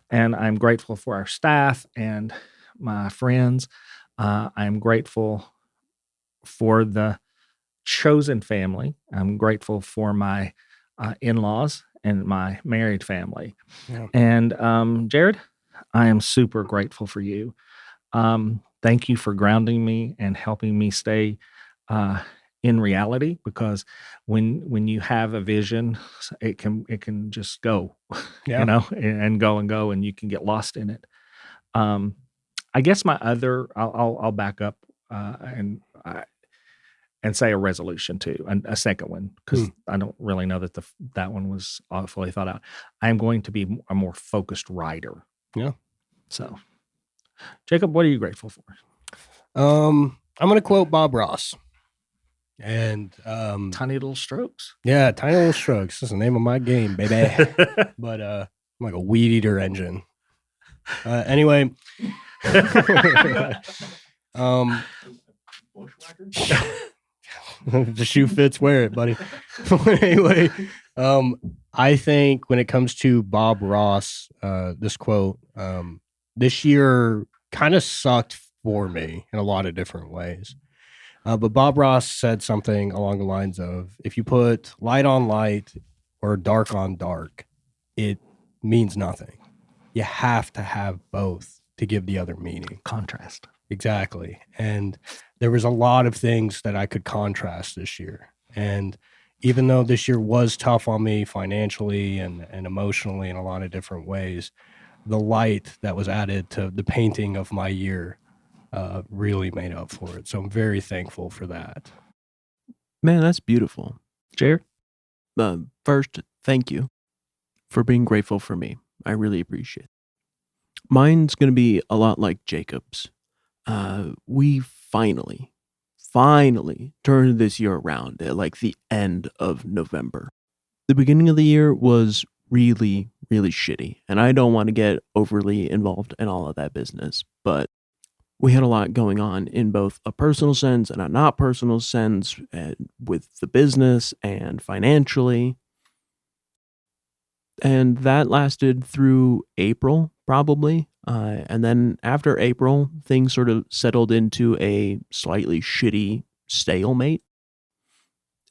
And I'm grateful for our staff and my friends. I'm grateful for the chosen family. I'm grateful for my in-laws and my married family. Yeah. And Jeryd, I am super grateful for you. Thank you for grounding me and helping me stay in reality, because when you have a vision, it can just go, Yeah. and go, and you can get lost in it. I guess I'll back up and say a resolution too, and a second one, because I don't really know that that one was fully thought out. I am going to be a more focused writer. Yeah. So, Jacob, what are you grateful for? I'm going to quote Bob Ross. And Tiny little strokes. Yeah, tiny little strokes. That's the name of my game, baby. But I'm like a weed eater engine. Anyway, the shoe fits, wear it, buddy. Anyway, I think when it comes to Bob Ross, this quote, this year kind of sucked for me in a lot of different ways. But Bob Ross said something along the lines of, if you put light on light or dark on dark, it means nothing. You have to have both to give the other meaning. Contrast. Exactly. And there was a lot of things that I could contrast this year. And even though this year was tough on me financially and emotionally in a lot of different ways, the light that was added to the painting of my year really made up for it. So I'm very thankful for that. Man, that's beautiful. Jeryd? First, thank you for being grateful for me. I really appreciate it. Mine's going to be a lot like Jacob's. We finally turned this year around at like the end of November. The beginning of the year was really, really shitty, and I don't want to get overly involved in all of that business, but we had a lot going on in both a personal sense and a not personal sense, with the business and financially. And that lasted through April, probably. And then after April, things sort of settled into a slightly shitty stalemate.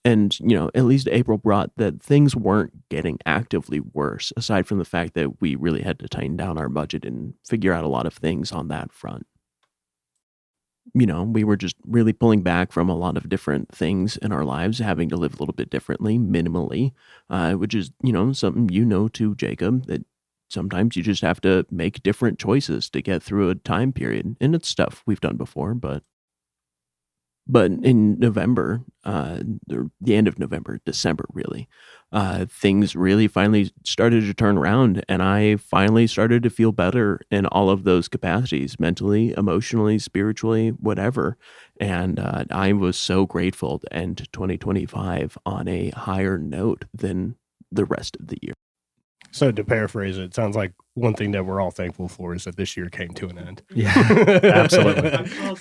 And, at least April brought that things weren't getting actively worse, aside from the fact that we really had to tighten down our budget and figure out a lot of things on that front. We were just really pulling back from a lot of different things in our lives, having to live a little bit differently, minimally, which is, something too, Jacob, that sometimes you just have to make different choices to get through a time period. And it's stuff we've done before, but But in November, the end of November, December, really, things really finally started to turn around, and I finally started to feel better in all of those capacities, mentally, emotionally, spiritually, whatever. And I was so grateful to end 2025 on a higher note than the rest of the year. So to paraphrase it sounds like one thing that we're all thankful for is that this year came to an end. Yeah, absolutely.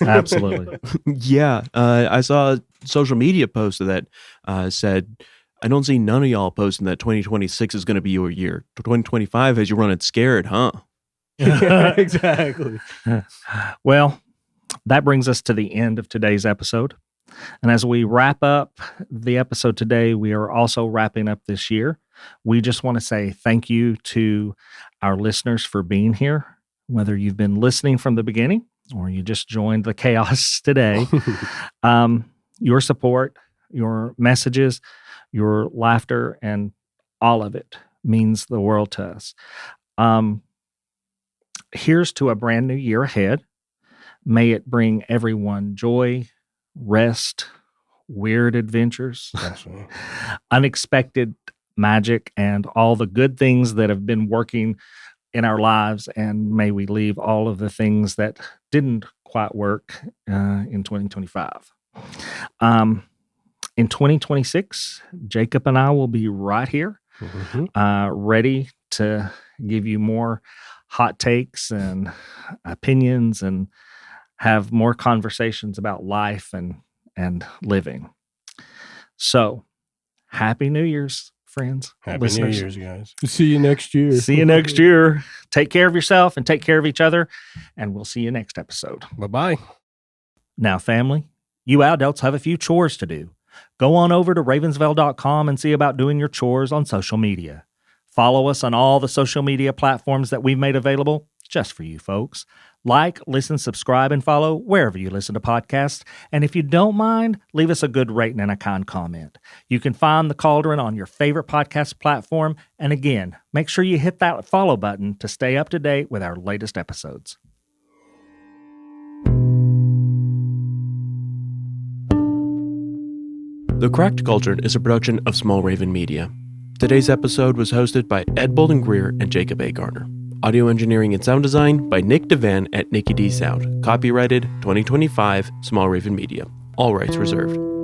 Absolutely. Yeah, I saw a social media post that said, I don't see none of y'all posting that 2026 is going to be your year. 2025 has you running scared, huh? Yeah, exactly. Well, that brings us to the end of today's episode. And as we wrap up the episode today, we are also wrapping up this year. We just want to say thank you to our listeners for being here, whether you've been listening from the beginning or you just joined the chaos today. Your support, your messages, your laughter, and all of it means the world to us. Here's to a brand new year ahead. May it bring everyone joy, rest, weird adventures, unexpected magic, and all the good things that have been working in our lives. And may we leave all of the things that didn't quite work in 2025. In 2026, Jacob and I will be right here, ready to give you more hot takes and opinions and have more conversations about life and living. So, Happy New Year's, friends. Happy listeners. New Year's, guys. See you next year. See you next year. Take care of yourself and take care of each other, and we'll see you next episode. Bye-bye. Now, family, you adults have a few chores to do. Go on over to ravensvale.com and see about doing your chores on social media. Follow us on all the social media platforms that we've made available just for you folks. Like, listen, subscribe, and follow wherever you listen to podcasts. And if you don't mind, leave us a good rating and a kind comment. You can find The Cauldron on your favorite podcast platform. And again, make sure you hit that follow button to stay up to date with our latest episodes. The Cracked Cauldron is a production of Small Raven Media. Today's episode was hosted by Ed Bolden-Greer and Jacob A. Garner. Audio engineering and sound design by Nick Devan at Nicky D Sound. Copyrighted 2025 Small Raven Media. All rights reserved.